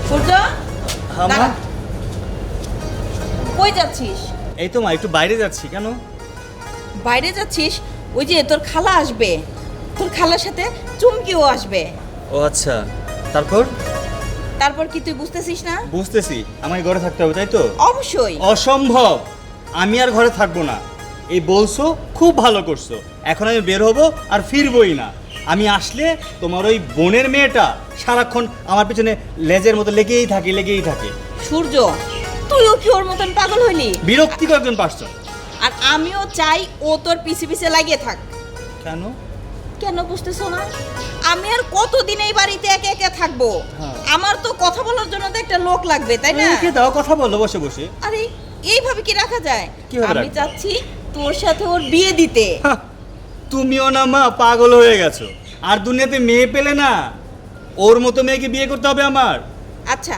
সূর্য, হ্যাঁ মা। দাঁড়া। কই যাচ্ছিস? এই তো মা, একটু বাইরে যাচ্ছি। কেন? বাইরে যাচ্ছিস? ওই যে তোর খালা আসবে, তোর খালার সাথে চুমকিও আসবে। ও আচ্ছা, তারপর? তারপর কি তুই বুঝতেছিস না? বুঝতেছি, আমায় ঘরে থাকতে হবে, তাই তো? অবশ্যই। অসম্ভব, আমি আর ঘরে থাকবো না। এই বলছো, খুব ভালো করছো। এখন আমি বের হবো আর ফিরবই না। আমি আসলে তোমার ওই বোনের মেয়েটা সারাক্ষণ আমার পিছনে লেজের মতো লেগেই থাকে। সূর্য, তুইও কি ওর মতন পাগল হইলি? বিরক্তিকর একজন পার্সন। আর আমিও চাই ও তোর পিছে পিছে লাগিয়ে থাক। কেন? কেন বুঝতেছো না? আমি আর কতদিন এই বাড়িতে একা একা থাকবো? হ্যাঁ। আমার তো কথা বলার জন্য তো একটা লোক লাগবে, তাই না? রেখে দাও, কথা বলো বসে বসে। আরে এইভাবে কি রাখা যায়? কিভাবে আমি রাখবো? চাচ্ছি তোর সাথে ওর বিয়ে দিতে। হাহ, তুমিও না মা পাগল হয়ে গেছো। আর দুনিয়াতে মেয়ে পেলে না, ওর মতো মেয়েকে বিয়ে করতে হবে আমার। আচ্ছা,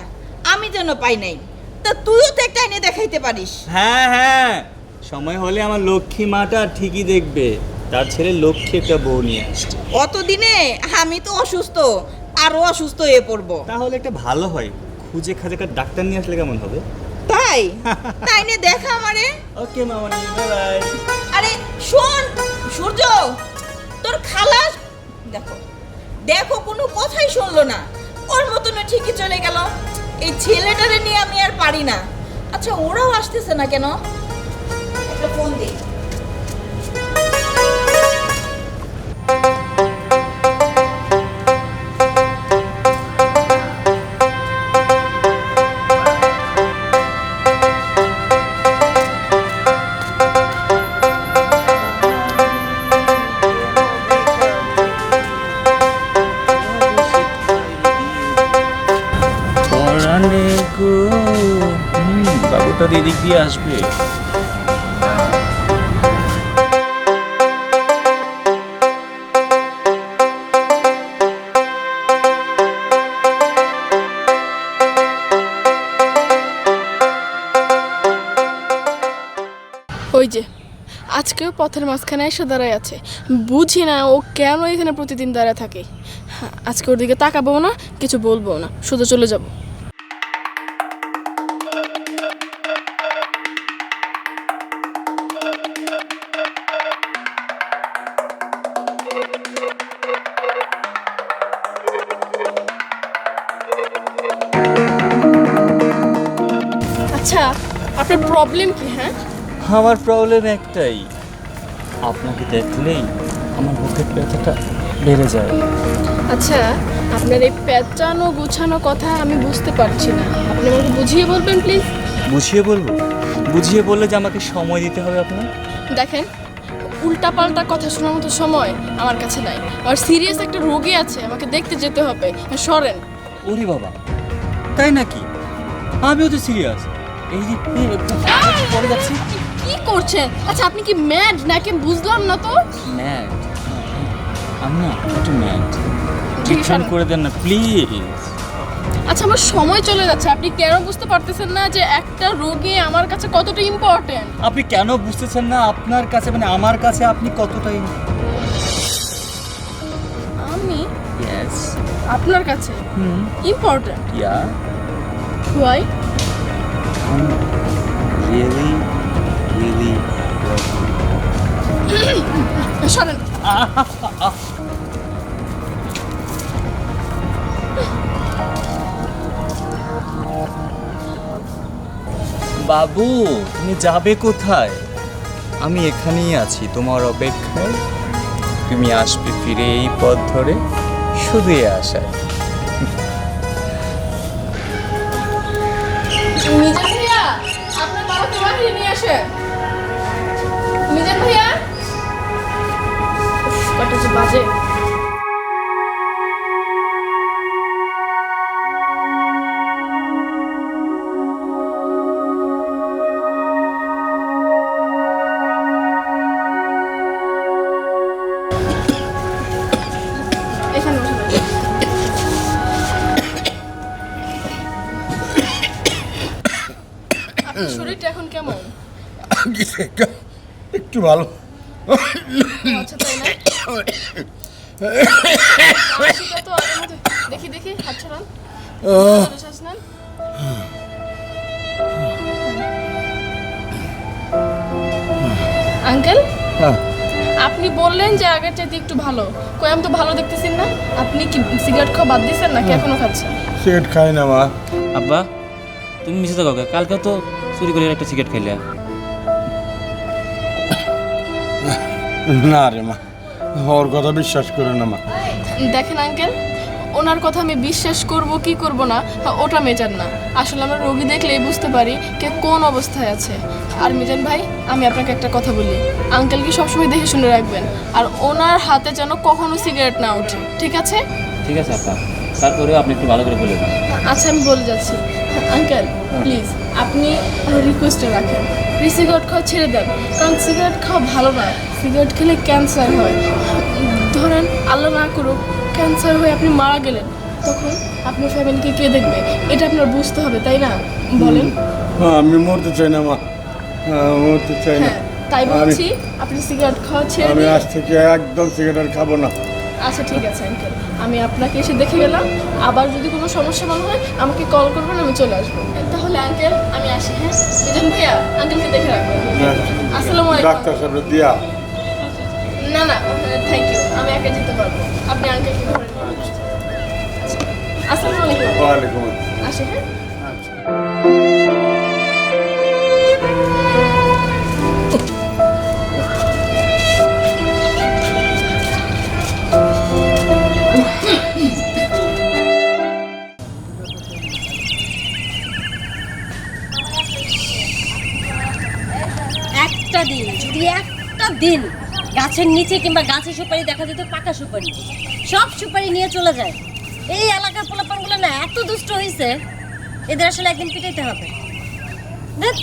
আমি যেন পাই নাই, তা তুইও তো একটা এনে দেখাইতে পারিস। হ্যাঁ, সময় হলে আমার লক্ষ্মী মাটা ঠিকই দেখবে তার ছেলে লক্ষ্মী একটা বউ নিয়ে আসছে। অতদিনে আমি তো অসুস্থ, আরো অসুস্থ হয়ে পড়বো। তাহলে একটা ভালো হয়, খুঁজে খাজে একটা ডাক্তার নিয়ে আসলে কেমন হবে? তাই তাই নে দেখা আমারে। ওকে মামা, বাই। আরে শোন সূর্য, তোর খালা দেখো দেখো কোনো কথাই শুনলো না, ওর মতন ঠিকই চলে গেল। এই ছেলেটারে নিয়ে আমি আর পারি না। আচ্ছা, ওরাও আসতেছে না কেন? একটা ফোন দে। বাবুটা এদিক দিয়ে আসবে। ওই যে আজকেও পথের মাঝখানে এসে দাঁড়ায় আছে, বুঝি না ও কেন এখানে প্রতিদিন দাঁড়ায় থাকে। হ্যাঁ, আজকে ওর দিকে তাকাবো না, কিছু বলবো না, সোজা চলে যাব। আচ্ছা, আপনার প্রবলেম কি? হ্যাঁ, আমার প্রবলেম একটাই, আপনাকে দেখলেই আমার বুকের ব্যথাটা বেড়ে যায়। আচ্ছা, আপনার এই পেঁচানো গুছানো কথা আমি বুঝতে পারছি না, আপনি আমাকে বুঝিয়ে বলবেন প্লিজ? বুঝিয়ে বলবো? বুঝিয়ে বললে যে আমাকে সময় দিতে হবে আপনার? দেখেন, উল্টাপাল্টা কথা শোনার মতো সময় আমার কাছে নাই। আর সিরিয়াস একটা রোগী আছে, আমাকে দেখতে যেতে হবে। সরেন। ওরে বাবা, তাই নাকি? আমিও তো সিরিয়াস। এই যে পড়ে যাচ্ছি। কি করছেন? আচ্ছা, আপনি কি ম্যাড নাকি বুঝলাম না তো। ম্যাড? আমি না একটু ম্যাড। ঠিক ট্রিটমেন্ট করে দেন না প্লিজ। আচ্ছা, আমার সময় চলে যাচ্ছে, আপনি কেন বুঝতে পারতেছেন না যে একটা রোগী আমার কাছে কতটা ইম্পর্টেন্ট? আপনি কেন বুঝতেছেন না আপনার কাছে মানে আমার কাছে আপনি কতটাই? আমি ইয়েস। আপনার কাছে important? Yeah. Why? Really really সরেন। বাবু, তুমি যাবে কোথায়? আমি এখানেই আছি তোমার অপেক্ষায়। তুমি আসবে ফিরে এই পথ ধরে, শুধু এই আশায়। মিজান ভাইয়া, আপনার বাবাকে বাহিরে নিয়ে আসেন। মিজান ভাইয়া, কত যে বাজে। এখানে বসে আপনার শরীরটা এখন কেমন? একটু ভালো। আচ্ছা, তাই না? কাশিটা তো আগের মতো। দেখি হাত ছাড়ান, শ্বাস নেন। বললেন যে আগের চাইতে একটু ভালো, কই আমি তো ভালো দেখতেছি না। আপনি কি সিগারেট খাওয়া বাদ দিয়েছেন নাকি এখনো খাচ্ছেন? সিগারেট খাই না মা। আব্বা তুমি মিশে থাকো, কালকে তো চুরি করে একটা সিগারেট খাইলে। না রে মা, ওর কথা বিশ্বাস করে না মা। দেখেন আঙ্কেল, ওনার কথা আমি বিশ্বাস করব কি করব না ওটা মেটার না। আসলে আমরা রোগী দেখলেই বুঝতে পারি কে কোন অবস্থায় আছে। আর মিজান ভাই, আমি আপনাকে একটা কথা বলি, আঙ্কেলকে সবসময় দেখে শুনে রাখবেন, আর ওনার হাতে যেন কখনো সিগারেট না ওঠে, ঠিক আছে? ঠিক আছে আব্বা, তারপরেও আপনি একটু ভালো করে বলে দেন। আচ্ছা আমি বলে যাচ্ছি। আঙ্কেল প্লিজ আপনি রিকোয়েস্টে রাখেন, সিগারেট খাওয়া ছেড়ে দেন, কারণ সিগারেট খাওয়া ভালো না। সিগারেট খেলে ক্যান্সার হয়। ধরেন আল্লাহ না করুক ক্যান্সার হয়ে আপনি মারা গেলেন, তখন আপনার ফ্যামিলিকে কে দেখবে? এটা আপনার বুঝতে হবে, তাই না? বলেন। আমি মরতে চাই না মা, মরতে চাই না। হ্যাঁ তাই বলছি, আপনি সিগারেট খাওয়া ছেড়ে আমি দিন। আজ থেকে একদম সিগারেট খাবো না। আচ্ছা ঠিক আছে আঙ্কেল, আমি আপনাকে এসে দেখে গেলাম। আবার যদি কোনো সমস্যা মনে হয় আমাকে কল করবেন, আমি চলে আসবো। তাহলে আঙ্কেল আমি আসি। হ্যাঁ মিজান ভাইয়া, আঙ্কেলকে দেখে রাখবেন। আসসালামু আলাইকুম। ডাক্তার সাহেব দিয়া। না না থ্যাংক ইউ, আমি একা যেতে পারবো। আপনি আঙ্কেলকে ধরে নিন। আসসালামু আলাইকুম। ওয়ালাইকুম আসসালাম। আসি। হ্যাঁ একটা দিন, যদি একটা দিন গাছের নিচে কিংবা গাছের সুপারি দেখা যেত, পাকা সুপারি, সব সুপারি নিয়ে চলে যায়। এই এলাকার পোলাপানগুলো না এত দুষ্ট হয়েছে, এদের আসলে একদিন পিটাইতে হবে। দেখ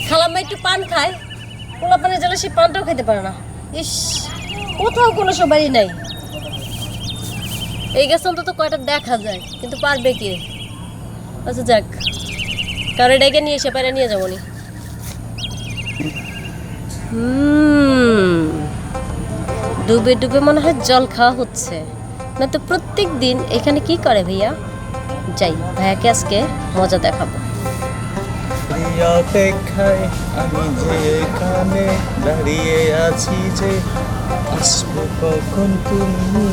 খালাম্মা একটু পান খায়, পোলাপানের জ্বালা সে পানটাও খেতে পারে না। ইস, কোথাও কোনো সুপারি নাই। এই গাছ অন্তত কয়টা দেখা যায়, কিন্তু পারবে কে? আচ্ছা যাক, কারো ডেকে নিয়ে এসে পারে নিয়ে যাবো নি। ডুবে ডুবে মনে হয় জল খাওয়া হচ্ছে না তো। প্রত্যেক দিন এখানে কি করে ভাইয়া? যাই, ভাইয়াকে আজকে মজা দেখাবো। অপেক্ষায় আমি যে এখানে দাঁড়িয়ে আছি, যে আসবো কখন তুমি।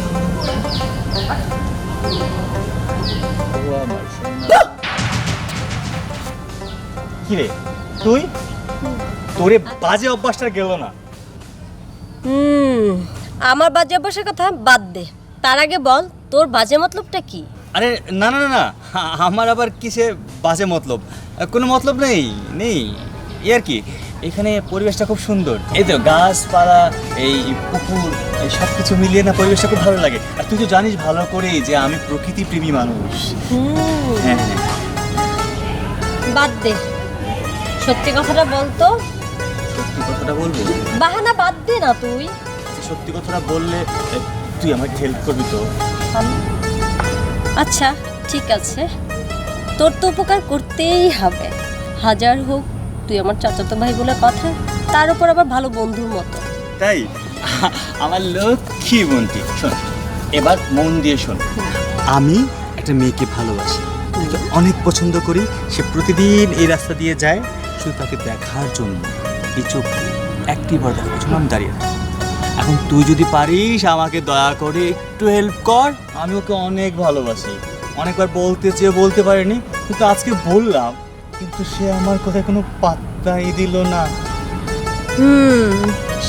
কিরে তুই, তোরে বাজে অভ্যাসটা গেল না? আমার বাজে অভ্যাসের কথা বাদ দে, তার আগে বল তোর বাজে মতলবটা কি? আরে না না না না, আমার আবার কিসে বাজে মতলব? কোনো মতলব নেই নেই। এ আর কি, এখানে পরিবেশটা খুব সুন্দর, এই তো গাছপালা, এই পুকুর, এই সব কিছু মিলিয়ে না পরিবেশটা খুব ভালো লাগে। আর তুই তো জানিস ভালো করেই যে আমি প্রকৃতি প্রেমী মানুষ। হ্যাঁ হ্যাঁ। বাদ দে, সত্যি কথাটা বলতো। সত্যি কথাটা বলবো? বাহানা বাদ দে না তুই। সত্যি কথাটা বললে তুই আমাকে হেল্প করবি তো? আচ্ছা ঠিক আছে, তোর তো উপকার করতেই হবে, হাজার হোক তুই আমার চাচাতো ভাই বলে কথা, তার উপর আবার ভালো বন্ধুর মতো। তাই? আমার লক্ষ্মী বোনটি, শোন এবার মন দিয়ে শোন। আমি একটা মেয়েকে ভালোবাসি, তাকে অনেক পছন্দ করি। সে প্রতিদিন এই রাস্তা দিয়ে যায় শুধু তাকে দেখার জন্য। এই চোখ একটি বার দেখার জন্য আমি দাঁড়িয়ে থাকি। এখন তুই যদি পারিস আমাকে দয়া করে একটু হেল্প কর। আমি ওকে অনেক ভালোবাসি, অনেকবার বলতে চেয়ে বলতে পারিনি, কিন্তু আজকে বললাম, কিন্তু সে আমার কথায় কোনো পাত্তাই দিল না।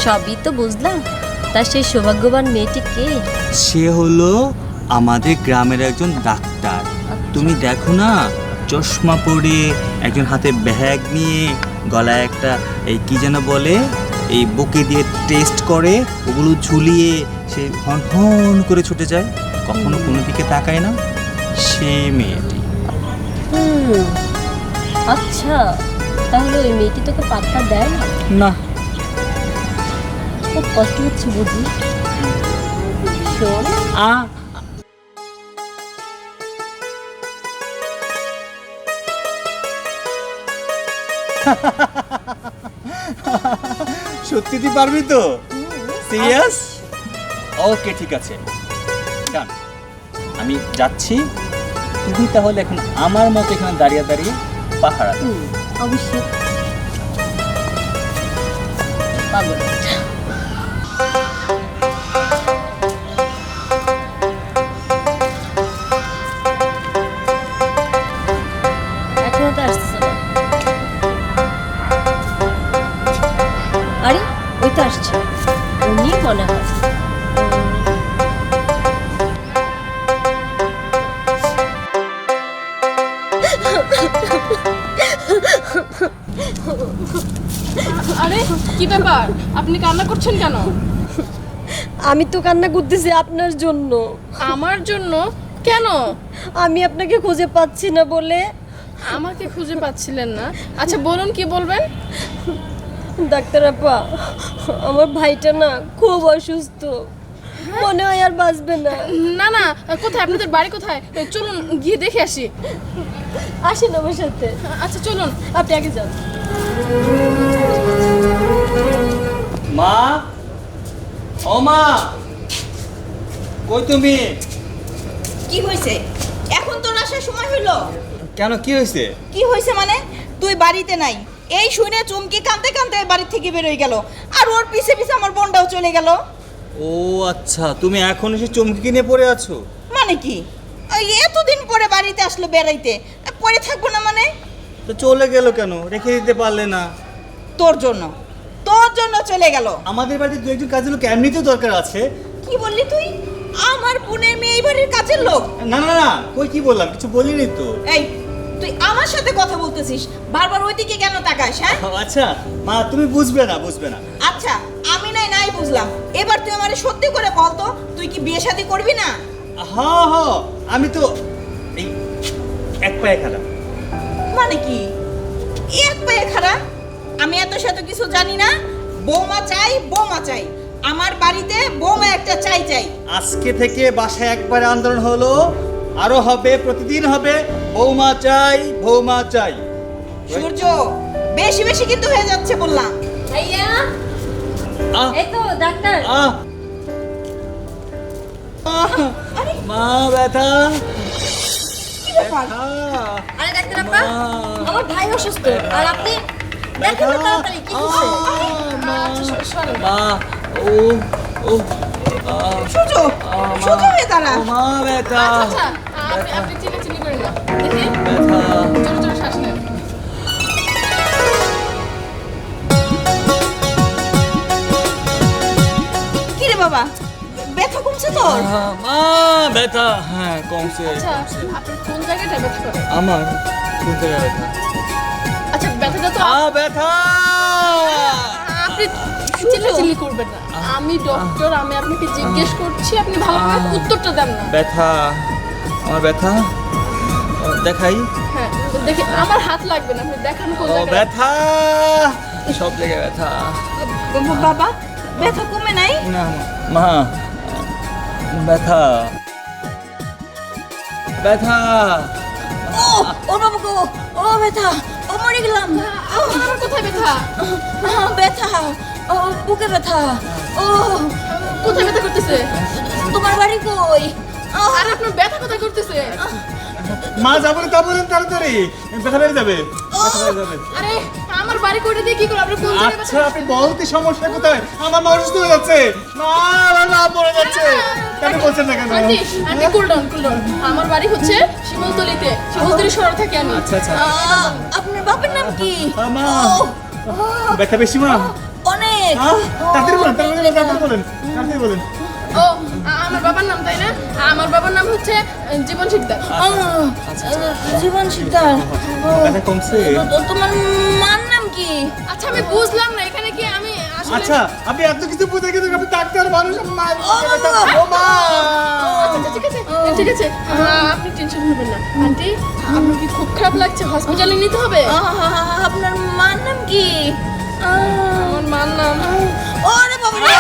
সবই তো বুঝলাম, তা সেই সৌভাগ্যবান মেয়েটি কে? সে হলো আমাদের গ্রামের একজন ডাক্তার। তুমি দেখো না, চশমা পরে, একজন হাতে ব্যাগ নিয়ে, গলায় একটা এই কি যেন বলে, এই বুকে দিয়ে টেস্ট করে, ওগুলো ঝুলিয়ে সে হন হন করে ছুটে যায়, কখনো কোনো দিকে তাকায় না। সে মেয়েটি। আচ্ছা, তাহলে ওই মেয়েটি তোকে পাত্তা দেয় না? না। খুব কষ্ট হচ্ছে বুঝি। শোন, সত্যি তুই পারবি তো? সিরিয়াস? ওকে ঠিক আছে, ডান। আমি যাচ্ছি, তুমি তাহলে এখন আমার মতো এখানে দাঁড়িয়ে দাঁড়িয়ে পাহারা দাও। অবশ্যই। পাগল। আরে কি ব্যাপার, আপনি কান্না করছেন কেন? আমি তো কান্না করতেছি আপনার জন্য। আমার জন্য? কেন? আমি আপনাকে খুঁজে পাচ্ছি না বলে। আমাকে খুঁজে পাচ্ছিলেন না? আচ্ছা বলুন, কি বলবেন? ডাক্তার আপা, আমার ভাইটা না খুব অসুস্থ, মনে হয় আর বাঁচবে না। না না, কোথায় আপনাদের বাড়ি কোথায়? চলুন গিয়ে দেখে আসি। আসেন আমার সাথে। আচ্ছা চলুন। আপনি আগে যান। মা, ও মা, কই তুমি? কি হয়েছে? এখন তোর আসার সময় হইলো? কেন, কি হয়েছে? কি হয়েছে মানে? তুই বাড়িতে নাই, এই শুনে চুমকি কাঁদতে কাঁদতে বাড়ি থেকে বেরোয় গেল, আর ওর পিছে পিছে আমার বোনটাও চলে গেল। ও আচ্ছা, তুমি এখন এসে চমকি কিনে পড়ে আছো? মানে কি? ওই এতদিন পরে বাড়িতে আসলো বেড়াইতে, পরে থাকবো না মানে? তো চলে গেল কেন? রেখে দিতে পারলে না? তোর জন্য চলে গেল। আমাদের বাড়িতে দু একজন কাজের লোক এমনিতেও দরকার আছে। কি বললি তুই? আমার বোনের মেয়ে এই বাড়ির কাজের লোক? না না না, কই কি বললাম, কিছু বলিনি তো। এই, তুই আমার সাথে কথা বলতেছিস, বারবার ওইদিকে কেন তাকাস? হ্যাঁ আচ্ছা মা, তুমি বুঝবে না। আচ্ছা, আমি নাই বুঝলাম। এবার তুই আমারে সত্যি করে বল তো, তুই কি বিয়ে শাদী করবি না? হ্যাঁ, আমি তো এই এক পায়ে খারাপ। মানে কি এক পায়ে খারাপ? আমি এত শত কিছু জানি না। বৌমা চাই, আমার বাড়িতে বৌমা একটা চাই। আজকে থেকে বাসায় একবারে আন্দোলন হলো, আরো হবে, প্রতিদিন হবে, বৌমা চাই। সূর্য, বেশি বেশি কিন্তু হয়ে যাচ্ছে বললাম। ভাইয়া, আহ, এই তো ডাক্তার। আহ, মা, ব্যথা। কি ব্যাপার? আরে ডাক্তার আপা, আমার ভাই অসুস্থ, আর আপনি দেখেন না তাড়াতাড়ি কি হচ্ছে। মা, ও সূর্য, সোজা হয়ে দাঁড়া। মা, ব্যথা। আচ্ছা আপনি চিনি করেন না, দেখি ব্যথা। জোরে জোরে শ্বাস নেন। কি রে বাবা, ব্যথা কমছে তোর? মা, ব্যথা, হ্যাঁ কমছে। আচ্ছা আপনার কোন জায়গাটা ব্যথা করে? আমার কোন জায়গায় ব্যথা? আচ্ছা ব্যথাটা তো ব্যথা। আপনি চিল্লাচিল্লি করবেন না, আমি ডক্টর, আমি আপনাকে জিজ্ঞেস করছি, আপনি ভালোভাবে উত্তরটা দেন না। ব্যথা, আমার ব্যথা দেখাই। হ্যাঁ দেখি, আমার হাত লাগবে না, আপনি দেখান কোন জায়গায়। ব্যথা, সব জায়গায় ব্যথা। বাবা, ব্যথা কমে নাই? না মা, ব্যথা। ও বাবা গো, ও ব্যথা, ও মরে গেলাম। আমার কোথায় ব্যথা? ব্যথা, ও বুকে ব্যথা। ও কোথায় ব্যথা করতেছে? তোমার বাড়ি কই? আর আপনার ব্যথা কোথায় করতেছে? মা, যাবো না, তা বলেন তাড়াতাড়ি, ব্যথা বেড়ে যাবে। আরে আমার বাড়ি করে দিয়ে কি করে, আপনি কোন জায়গায় আচ্ছা, আপনি বলতে সমস্যা কোথায়? আমার মা অসুস্থ হয়ে যাচ্ছে। মা, আমার মা পড়ে যাচ্ছে। কেন বলছেন না কেন? Aunty cool down. আমার বাড়ি হচ্ছে শিমুলতলিতে, শিমুলতলি শহরে থাকি আমি। আচ্ছা। আপনার বাপের নাম কি? মা, ব্যথা বেশি মা? অনেক। তাড়াতাড়ি বলেন। ও আমার বাবার নাম, তাই না? আমার বাবার নাম হচ্ছে জীবন শিকদার। জীবন শিকদার। ব্যথা কমছে? তোমার মার নাম কি? আচ্ছা আমি বুঝলাম না, এখানে কি আমি আসলে আচ্ছা, আপনি এত কিছু বুঝে গেছেন, আপনি ডাক্তার মানুষ। মা, ও মা। আচ্ছা, ঠিক আছে আপনি টেনশন করবেন না। আন্টি আপনার কি খুব খারাপ লাগছে? হসপিটালে নিতে হবে? আপনার মার নাম কি? আমার মার নাম, ওরে বাবা রে!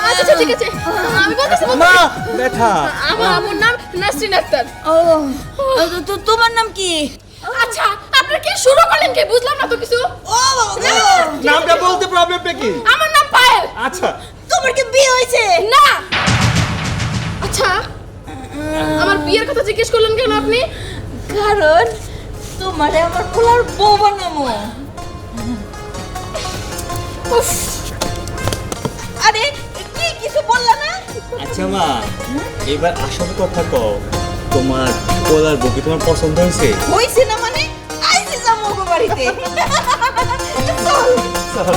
আচ্ছা ঠিক আছে, আমি বলতেছি। মা, ব্যথা। আমার নাম নাসরিন আক্তার। তোমার নাম কি? আচ্ছা আপনারা কি শুরু করলেন, কি বুঝলাম না তো কিছু। ও বাবা গো! নামটা বলতে প্রবলেমটা কি? আমার নাম পায়েল। আচ্ছা, তোমার কি বিয়ে হয়েছে? না। আচ্ছা আমার বিয়ের কথা জিজ্ঞেস করলেন কেন আপনি? কারণ তোমারে আমার পোলার বউ বানামো। উফ, আরে কি কিছু বললা না? আচ্ছা মা, এবার আসল কথা কও, তোমার পোলার বউকে তোমার পছন্দ হয়েছে? হইছে না মানে? আইছি যাবো গো বাড়িতে। চল। চল।